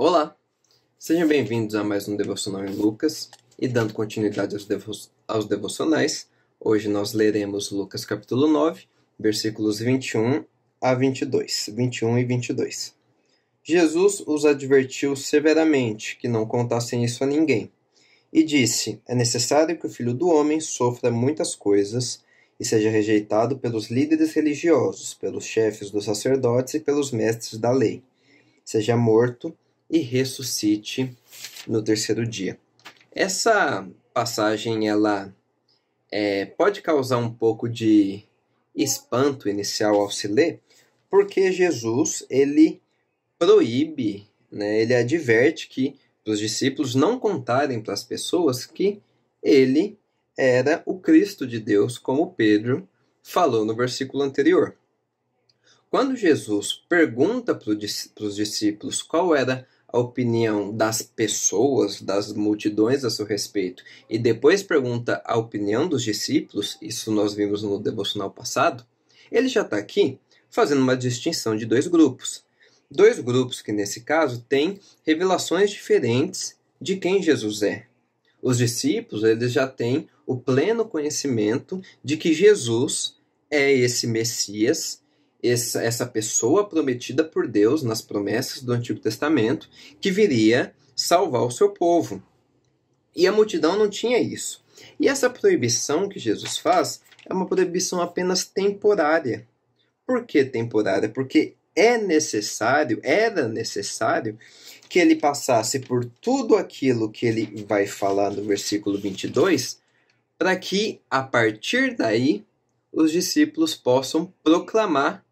Olá, sejam bem-vindos a mais um Devocional em Lucas e dando continuidade aos devocionais. Hoje nós leremos Lucas capítulo 9, versículos 21 a 22, 21 e 22. Jesus os advertiu severamente que não contassem isso a ninguém e disse: é necessário que o Filho do Homem sofra muitas coisas e seja rejeitado pelos líderes religiosos, pelos chefes dos sacerdotes e pelos mestres da lei. Seja morto e ressuscite no terceiro dia. Essa passagem ela pode causar um pouco de espanto inicial ao se ler, porque Jesus ele proíbe, ele adverte que os discípulos não contarem para as pessoas que ele era o Cristo de Deus, como Pedro falou no versículo anterior. Quando Jesus pergunta para os discípulos qual era a opinião das pessoas, das multidões a seu respeito, e depois pergunta a opinião dos discípulos, isso nós vimos no devocional passado, ele já está aqui fazendo uma distinção de dois grupos. Dois grupos que, nesse caso, têm revelações diferentes de quem Jesus é. Os discípulos eles já têm o pleno conhecimento de que Jesus é esse Messias, essa pessoa prometida por Deus nas promessas do Antigo Testamento, que viria salvar o seu povo. E a multidão não tinha isso. E essa proibição que Jesus faz é uma proibição apenas temporária. Por que temporária? Porque era necessário que ele passasse por tudo aquilo que ele vai falar no versículo 22, para que, a partir daí, os discípulos possam proclamar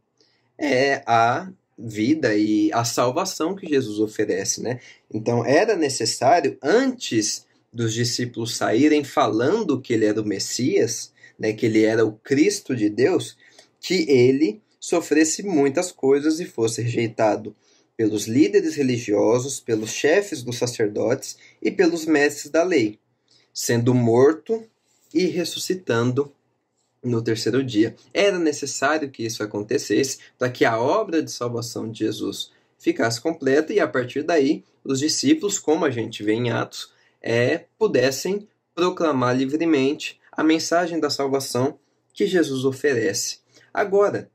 a vida e a salvação que Jesus oferece, né? Então, era necessário, antes dos discípulos saírem falando que ele era o Messias, né, que ele era o Cristo de Deus, que ele sofresse muitas coisas e fosse rejeitado pelos líderes religiosos, pelos chefes dos sacerdotes e pelos mestres da lei, sendo morto e ressuscitando no terceiro dia. Era necessário que isso acontecesse para que a obra de salvação de Jesus ficasse completa e, a partir daí, os discípulos, como a gente vê em Atos, pudessem proclamar livremente a mensagem da salvação que Jesus oferece. Agora,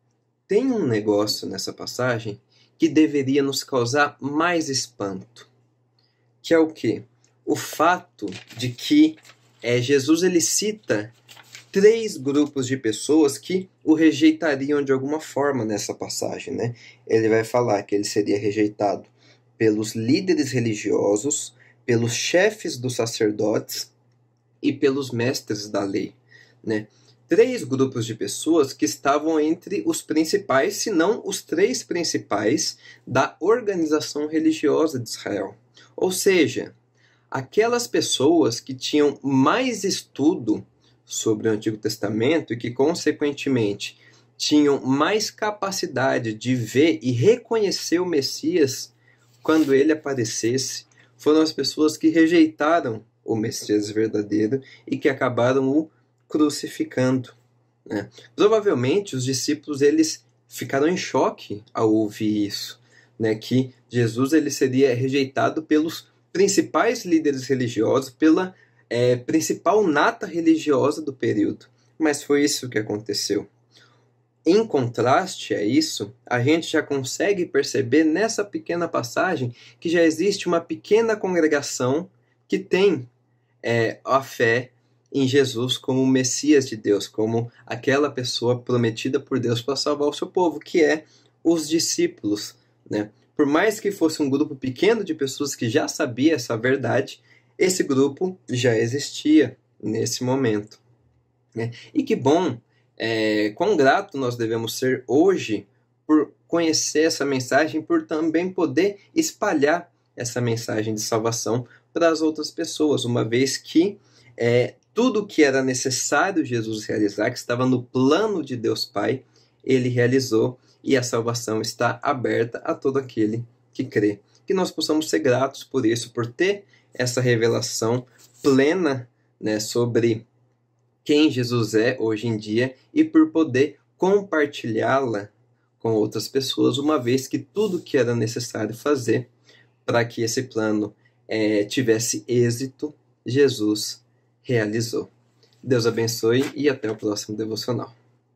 tem um negócio nessa passagem que deveria nos causar mais espanto, que é o quê? O fato de que Jesus ele cita 3 grupos de pessoas que o rejeitariam de alguma forma nessa passagem, né? Ele vai falar que ele seria rejeitado pelos líderes religiosos, pelos chefes dos sacerdotes e pelos mestres da lei, né? 3 grupos de pessoas que estavam entre os principais, se não os 3 principais da organização religiosa de Israel. Ou seja, aquelas pessoas que tinham mais estudo sobre o Antigo Testamento e que, consequentemente, tinham mais capacidade de ver e reconhecer o Messias quando ele aparecesse, foram as pessoas que rejeitaram o Messias verdadeiro e que acabaram o crucificando, né? Provavelmente os discípulos eles ficaram em choque ao ouvir isso, né? Que Jesus ele seria rejeitado pelos principais líderes religiosos, pela principal nata religiosa do período. Mas foi isso que aconteceu. Em contraste a isso, a gente já consegue perceber nessa pequena passagem que já existe uma pequena congregação que tem a fé em Jesus como o Messias de Deus, como aquela pessoa prometida por Deus para salvar o seu povo, que é os discípulos, né? Por mais que fosse um grupo pequeno de pessoas que já sabia essa verdade, esse grupo já existia nesse momento, né? E que bom, quão grato nós devemos ser hoje por conhecer essa mensagem, por também poder espalhar essa mensagem de salvação para as outras pessoas, uma vez que tudo que era necessário Jesus realizar, que estava no plano de Deus Pai, ele realizou e a salvação está aberta a todo aquele que crê. Que nós possamos ser gratos por isso, por ter essa revelação plena, né, sobre quem Jesus é hoje em dia e por poder compartilhá-la com outras pessoas, uma vez que tudo que era necessário fazer para que esse plano tivesse êxito, Jesus realizou. Deus abençoe e até o próximo devocional.